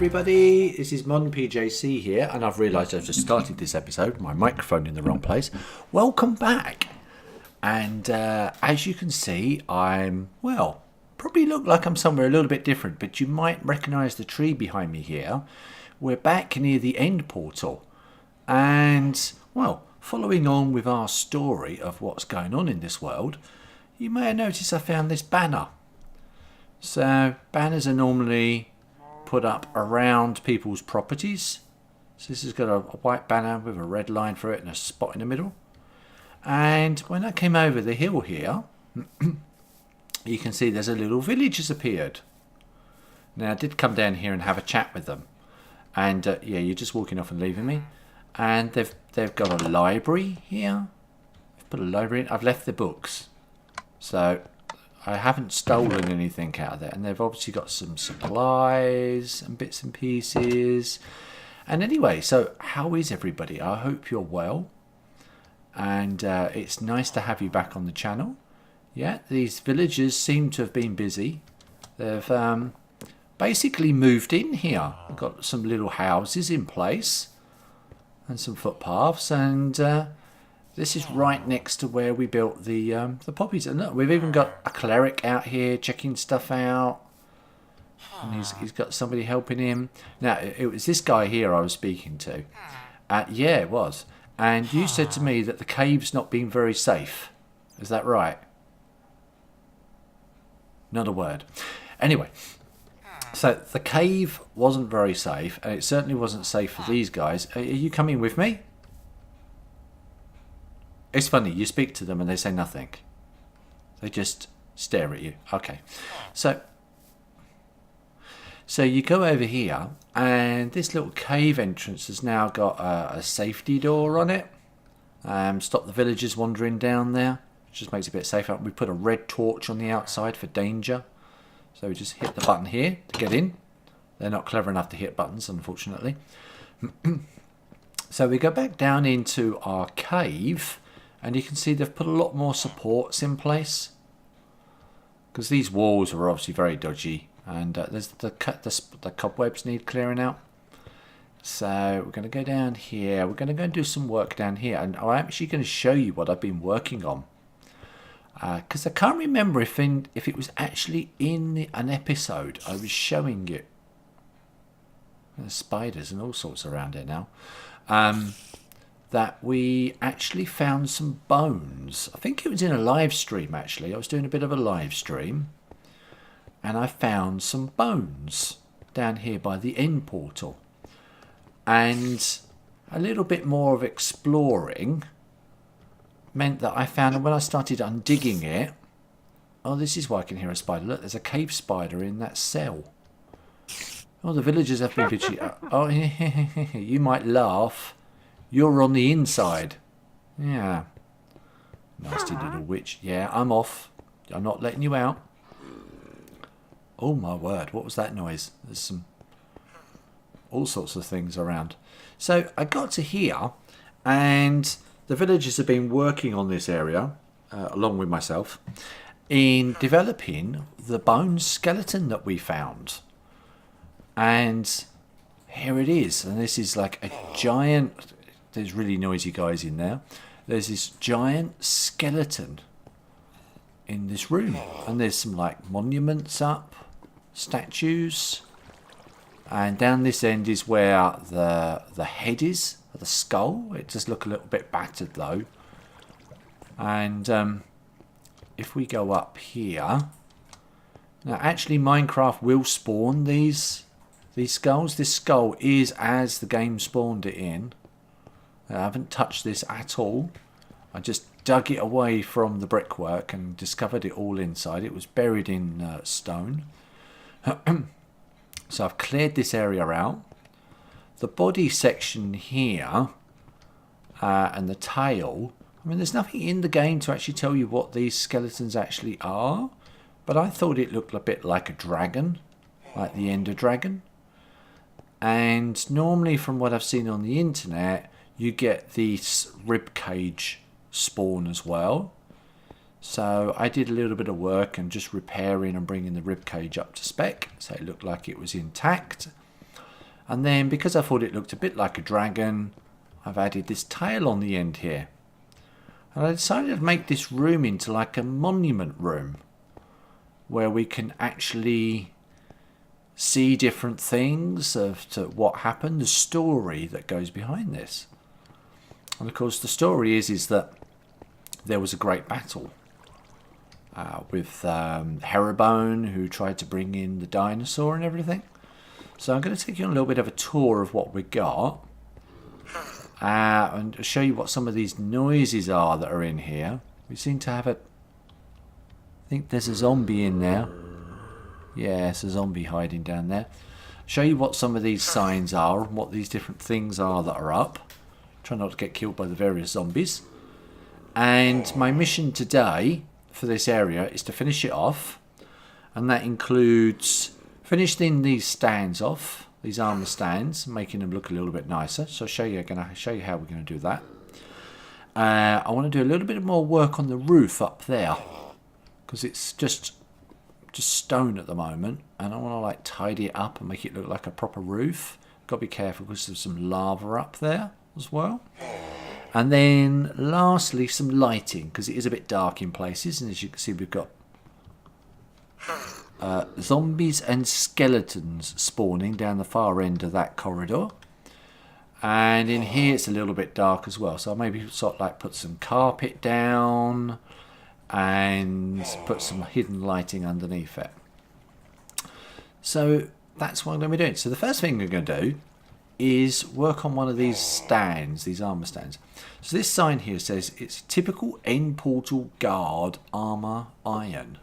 everybody, this is Monpjc here, and I've realised I've just started this episode, my microphone in the wrong place. Welcome back. And as you can see, I'm, well, probably look like I'm somewhere a little bit different, but you might recognise the tree behind me here. We're back near the end portal. And, well, following on with our story of what's going on in this world, you may have noticed I found this banner. So, banners are normally put up around people's properties. So this has got a white banner with a red line through it and a spot in the middle. And when I came over the hill here, you can see there's a little village has appeared. Now, I did come down here and have a chat with them. And, yeah, you're just walking off and leaving me. And they've got a library here. They've put a library in. I've left the books. So I haven't stolen anything out of there. And they've obviously got some supplies and bits and pieces. And anyway, so how is everybody? I hope you're well. And it's nice to have you back on the channel. Yeah, these villagers seem to have been busy. They've basically moved in here. We've got some little houses in place. And some footpaths. And this is right next to where we built the poppies. And look, we've even got a cleric out here checking stuff out. And he's got somebody helping him. Now, it was this guy here I was speaking to. Yeah, it was. And you said to me that the cave's not been very safe. Is that right? Not a word. Anyway, so the cave wasn't very safe. And it certainly wasn't safe for these guys. Are you coming with me? It's funny, you speak to them and they say nothing. They just stare at you. Okay. So you go over here, and this little cave entrance has now got a safety door on it. Stop the villagers wandering down there. Just makes it a bit safer. We put a red torch on the outside for danger. So we just hit the button here to get in. They're not clever enough to hit buttons, unfortunately. So we go back down into our cave, and you can see they've put a lot more supports in place. Because these walls are obviously very dodgy. And there's the cobwebs need clearing out. So we're going to go down here. We're going to go and do some work down here. And I'm actually going to show you what I've been working on. Because I can't remember if it was actually in an episode I was showing you. There's spiders and all sorts around here now. That we actually found some bones. I think it was in a live stream actually. I was doing a bit of a live stream. And I found some bones down here by the end portal. And a little bit more of exploring meant that I found, and when I started undigging it, oh, this is why I can hear a spider. Look, there's a cave spider in that cell. Oh, the villagers have been bitchy. Oh, you might laugh. You're on the inside. Yeah. Nasty little witch. Yeah, I'm off. I'm not letting you out. Oh my word, what was that noise? There's some all sorts of things around. So I got to here, and the villagers have been working on this area, along with myself, in developing the bone skeleton that we found. And here it is. And this is like a giant, there's really noisy guys in there. There's this giant skeleton in this room. And there's some like monuments up. Statues, and down this end is where the head is, the skull. It does look a little bit battered though. And if we go up here, now actually Minecraft will spawn these skulls. This skull is as the game spawned it in. I haven't touched this at all. I just dug it away from the brickwork and discovered it all inside. It was buried in stone. So I've cleared this area out. The body section here and the tail. I mean, there's nothing in the game to actually tell you what these skeletons actually are. But I thought it looked a bit like a dragon, like the Ender Dragon. And normally from what I've seen on the internet, you get the rib cage spawn as well. So I did a little bit of work and just repairing and bringing the rib cage up to spec, so it looked like it was intact. And then, because I thought it looked a bit like a dragon, I've added this tail on the end here. And I decided to make this room into like a monument room, where we can actually see different things of to what happened, the story that goes behind this. And of course the story is that there was a great battle with Heribone, who tried to bring in the dinosaur and everything. So I'm going to take you on a little bit of a tour of what we got and show you what some of these noises are that are in here. We seem to have I think there's a zombie in there. Yeah, it's a zombie hiding down there. Show you what some of these signs are and what these different things are that are up. Try not to get killed by the various zombies. And my mission today for this area is to finish it off. And that includes finishing these stands off, these armor stands, making them look a little bit nicer. So I'm going to show you how we're going to do that. I want to do a little bit more work on the roof up there, because it's just stone at the moment, and I want to like tidy it up and make it look like a proper roof. Got to be careful because there's some lava up there as well. And then lastly, some lighting, because it is a bit dark in places, and as you can see, we've got zombies and skeletons spawning down the far end of that corridor. And in here it's a little bit dark as well, so I'll maybe sort of like put some carpet down and put some hidden lighting underneath it. So that's what I'm going to be doing. So the first thing we're going to do is work on one of these stands, these armor stands. So this sign here says it's typical end portal guard armor iron.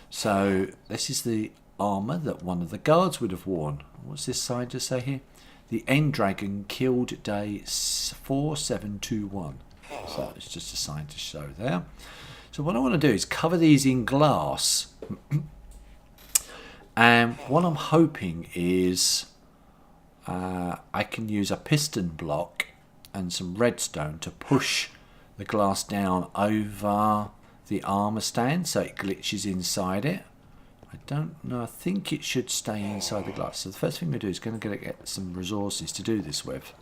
So this is the armor that one of the guards would have worn. What's this sign just say here? The end dragon killed day 4721. So it's just a sign to show there. So what I want to do is cover these in glass. And what I'm hoping is I can use a piston block and some redstone to push the glass down over the armor stand so it glitches inside it. I don't know, I think it should stay inside the glass. So the first thing we do is going to get some resources to do this with.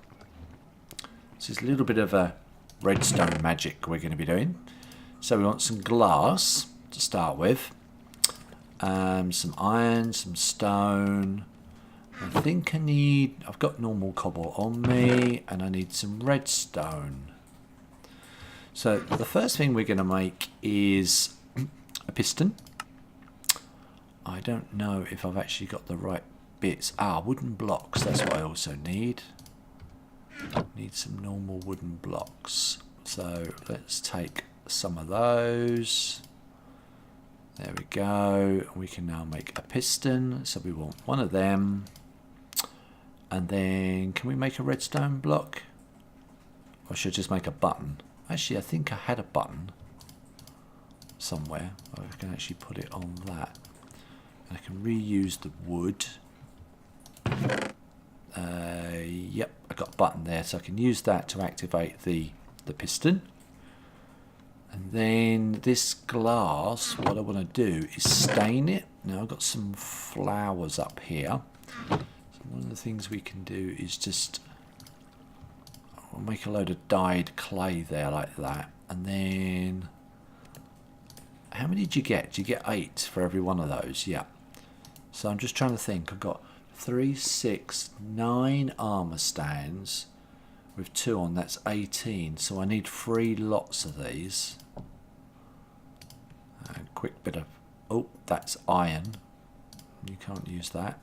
This is a little bit of a redstone magic we're going to be doing. So we want some glass to start with, some iron, some stone. I think I've got normal cobble on me, and I need some redstone. So the first thing we're going to make is a piston. I don't know if I've actually got the right bits. Wooden blocks, that's what I also need. Need some normal wooden blocks. So let's take some of those. There we go. We can now make a piston. So we want one of them. And then can we make a redstone block? Or should I just make a button? Actually, I think I had a button somewhere. I can actually put it on that. And I can reuse the wood. Yep, I got a button there, so I can use that to activate the piston. And then this glass, what I want to do is stain it. Now I've got some flowers up here. So one of the things we can do is just I'll make a load of dyed clay there like that. And then how many did you get? Did you get 8 for every one of those? Yeah. So I'm just trying to think. I've got 3, 6, 9 armor stands with 2 on. That's 18. So I need 3 lots of these. And quick bit of... Oh, that's iron. You can't use that.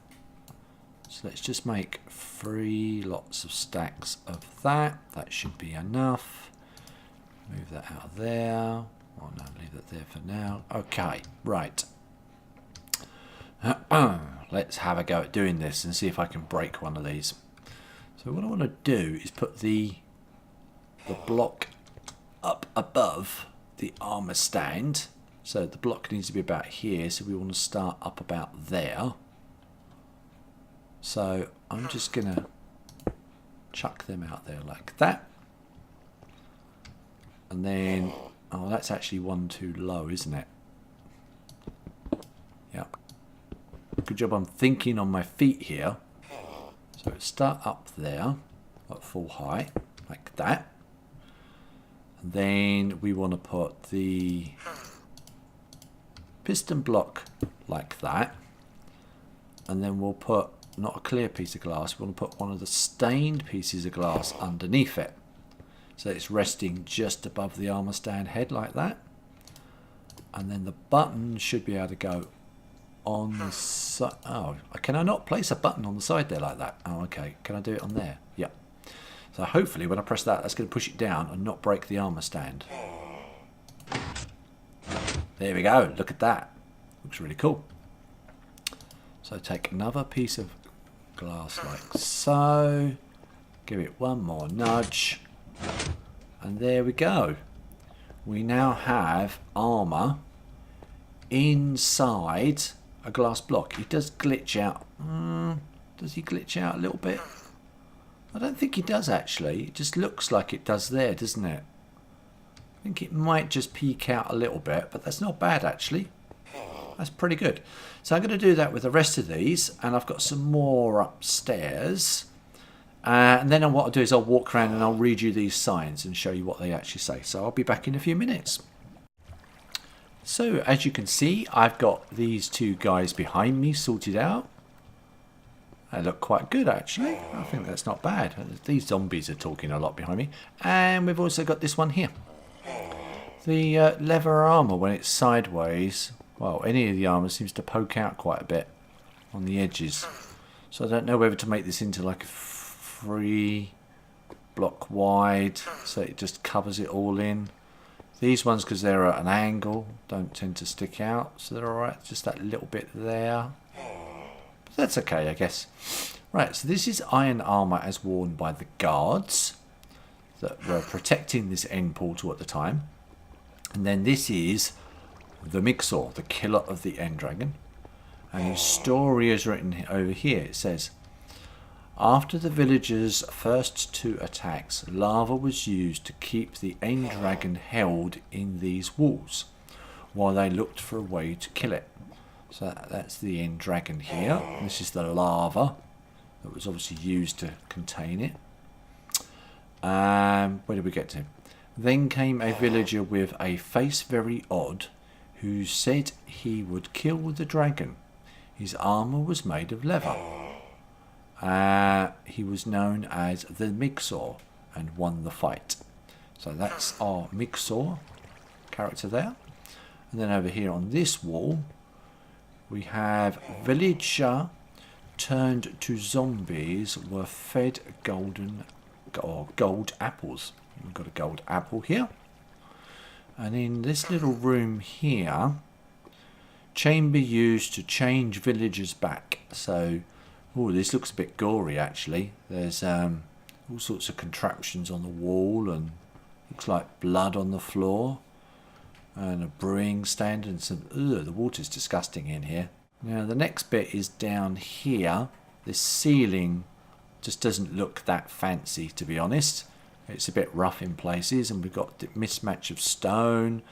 So let's just make 3 lots of stacks of that. That should be enough. Move that out of there. Oh no, leave that there for now. Okay, right. Let's have a go at doing this and see if I can break one of these. So what I want to do is put the block up above the armor stand. So the block needs to be about here, so we want to start up about there. So I'm just going to chuck them out there like that. And then, oh, that's actually 1 too low, isn't it? Yep. Good job I'm thinking on my feet here. So start up there at full height, like that. And then we want to put the piston block like that. And then we'll put, not a clear piece of glass, we want to put one of the stained pieces of glass underneath it. So it's resting just above the armour stand head like that. And then the button should be able to go on the side. Oh, can I not place a button on the side there like that? Oh, okay. Can I do it on there? Yeah. So hopefully when I press that, that's going to push it down and not break the armour stand. There we go. Look at that. Looks really cool. So take another piece of glass like so. Give it one more nudge. And there we go. We now have armour inside a glass block. It does glitch out. Does he glitch out a little bit? I don't think he does actually. It just looks like it does there, doesn't it? I think it might just peek out a little bit, but that's not bad actually. That's pretty good. So I'm going to do that with the rest of these, and I've got some more upstairs. And then what I'll do is I'll walk around and I'll read you these signs and show you what they actually say. So I'll be back in a few minutes. So as you can see, I've got these two guys behind me sorted out. They look quite good actually. I think that's not bad. These zombies are talking a lot behind me. And we've also got this one here. The leather armour, when it's sideways, well, any of the armour seems to poke out quite a bit on the edges. So I don't know whether to make this into like a 3 block wide so it just covers it all in. These ones, because they're at an angle, don't tend to stick out, so they're alright, just that little bit there. But that's okay, I guess. Right, so this is iron armour as worn by the guards that were protecting this end portal at the time. And then this is the Mixor, the killer of the end dragon. And his story is written over here. It says, after the villagers' first 2 attacks, lava was used to keep the end dragon held in these walls while they looked for a way to kill it. So that's the end dragon here. This is the lava that was obviously used to contain it. Where did we get to? Then came a villager with a face very odd who said he would kill the dragon. His armour was made of leather. He was known as the Mixor and won the fight. So that's our Mixor character there. And then over here on this wall we have villager turned to zombies were fed gold apples. We've got a gold apple here. And in this little room here, chamber used to change villagers back. So, oh, this looks a bit gory actually. There's all sorts of contraptions on the wall and looks like blood on the floor. And a brewing stand and some, the water's disgusting in here. Now the next bit is down here. This ceiling just doesn't look that fancy, to be honest. It's a bit rough in places, and we've got the mismatch of stone.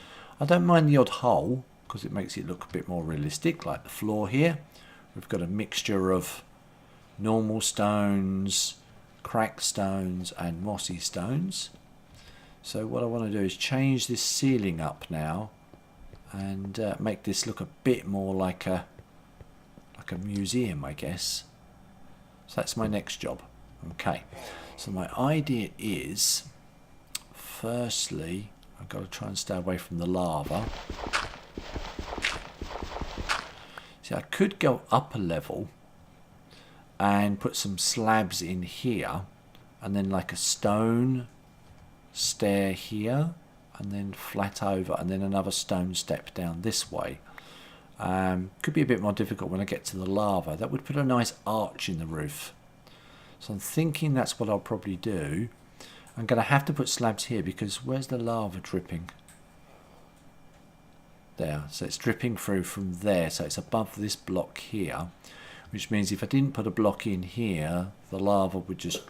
I don't mind the odd hole because it makes it look a bit more realistic, like the floor here. We've got a mixture of normal stones, cracked stones and mossy stones. So what I want to do is change this ceiling up now and make this look a bit more like a museum, I guess. So that's my next job. Okay, so my idea is, firstly, I've got to try and stay away from the lava. See, I could go up a level and put some slabs in here, and then like a stone stair here, and then flat over, and then another stone step down this way. Could be a bit more difficult when I get to the lava. That would put a nice arch in the roof. So I'm thinking that's what I'll probably do. I'm going to have to put slabs here because where's the lava dripping? There. So it's dripping through from there. So it's above this block here. Which means if I didn't put a block in here, the lava would just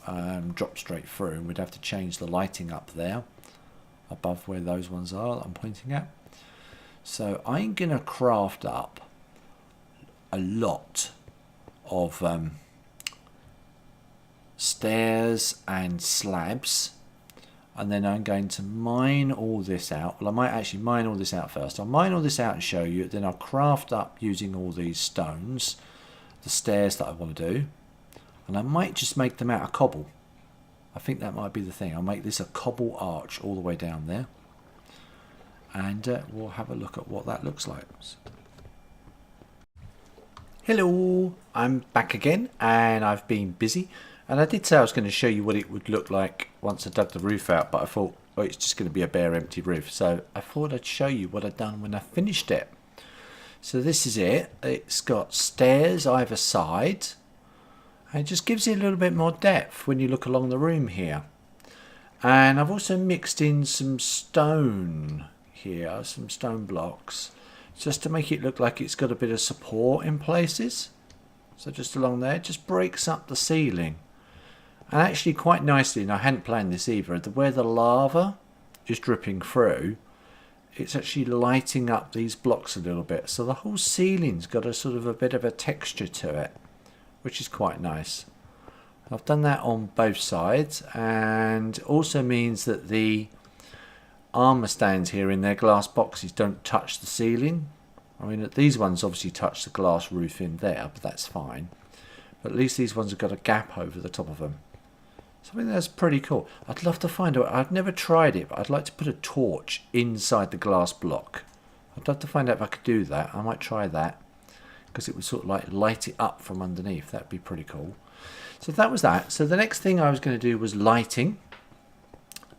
drop straight through. And we'd have to change the lighting up there. Above where those ones are that I'm pointing at. So I'm going to craft up a lot of stairs and slabs, and then I'm going to mine all this out. Well, I might actually mine all this out first. I'll mine all this out and show you, then I'll craft up using all these stones the stairs that I want to do, and I might just make them out of cobble. I think that might be the thing. I'll make this a cobble arch all the way down there, and we'll have a look at what that looks like. Hello, I'm back again, and I've been busy, and I did say I was going to show you what it would look like once I dug the roof out, but I thought, oh, it's just going to be a bare empty roof, so I thought I'd show you what I'd done when I finished it. So this is it. It's got stairs either side, and it just gives it a little bit more depth when you look along the room here. And I've also mixed in some stone here, some stone blocks, just to make it look like it's got a bit of support in places. So just along there, it just breaks up the ceiling. And actually quite nicely, and I hadn't planned this either, where the lava is dripping through, it's actually lighting up these blocks a little bit. So the whole ceiling's got a sort of a bit of a texture to it, which is quite nice. I've done that on both sides, and also means that the armour stands here in their glass boxes don't touch the ceiling. I mean, these ones obviously touch the glass roof in there, but that's fine. But at least these ones have got a gap over the top of them. So I think that's pretty cool. I'd love to find out. I've never tried it, but I'd like to put a torch inside the glass block. I'd love to find out if I could do that. I might try that, because it would sort of like light it up from underneath. That'd be pretty cool. So that was that. So the next thing I was going to do was lighting.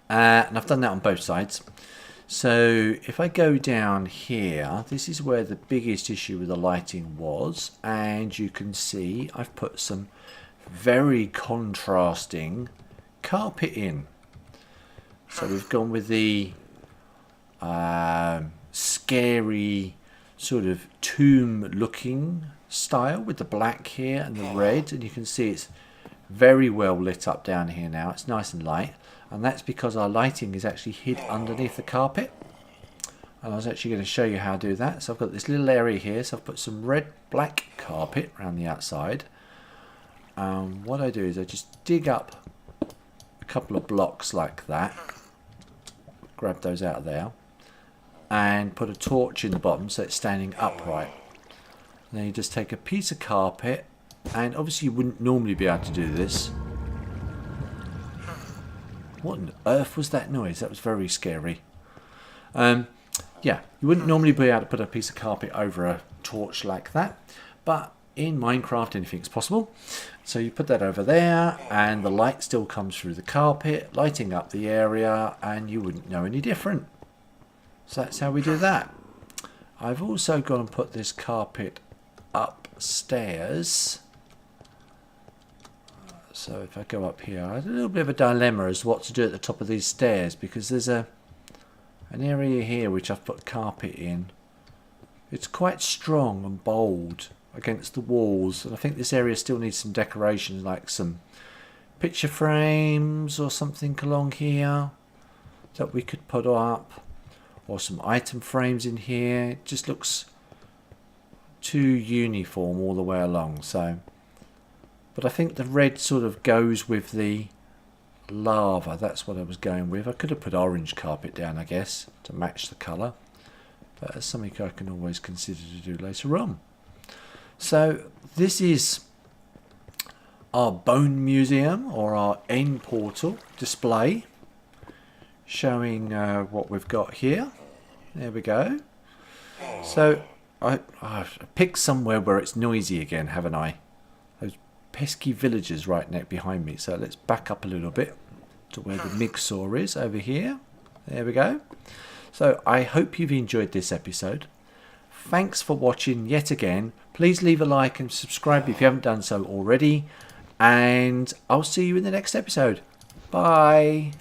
And I've done that on both sides. So if I go down here, this is where the biggest issue with the lighting was. And you can see I've put some very contrasting carpet in. So we've gone with the scary sort of tomb looking style with the black here and the red, and you can see it's very well lit up down here now. It's nice and light, and that's because our lighting is actually hid underneath the carpet. And I was actually going to show you how to do that. So I've got this little area here, so I've put some red black carpet around the outside. What I do is I just dig up a couple of blocks like that, grab those out of there, and put a torch in the bottom so it's standing upright. And then you just take a piece of carpet, and obviously you wouldn't normally be able to do this. What on earth was that noise? That was very scary. Yeah, you wouldn't normally be able to put a piece of carpet over a torch like that, but in Minecraft anything's possible. So you put that over there, and the light still comes through the carpet, lighting up the area, and you wouldn't know any different. So that's how we do that. I've also gone and put this carpet upstairs. So if I go up here, I had a little bit of a dilemma as to what to do at the top of these stairs, because there's an area here which I've put carpet in. It's quite strong and bold against the walls, and I think this area still needs some decoration, like some picture frames or something along here that we could put up, or some item frames in here. It just looks too uniform all the way along. So, but I think the red sort of goes with the lava. That's what I was going with. I could have put orange carpet down, I guess, to match the colour, but that's something I can always consider to do later on. So this is our bone museum, or our end portal display, showing what we've got here. There we go. So I've picked somewhere where it's noisy again, haven't I? Those pesky villagers right next behind me. So let's back up a little bit to where the Migsaw is over here. There we go. So I hope you've enjoyed this episode. Thanks for watching yet again. Please leave a like and subscribe if you haven't done so already. And I'll see you in the next episode. Bye.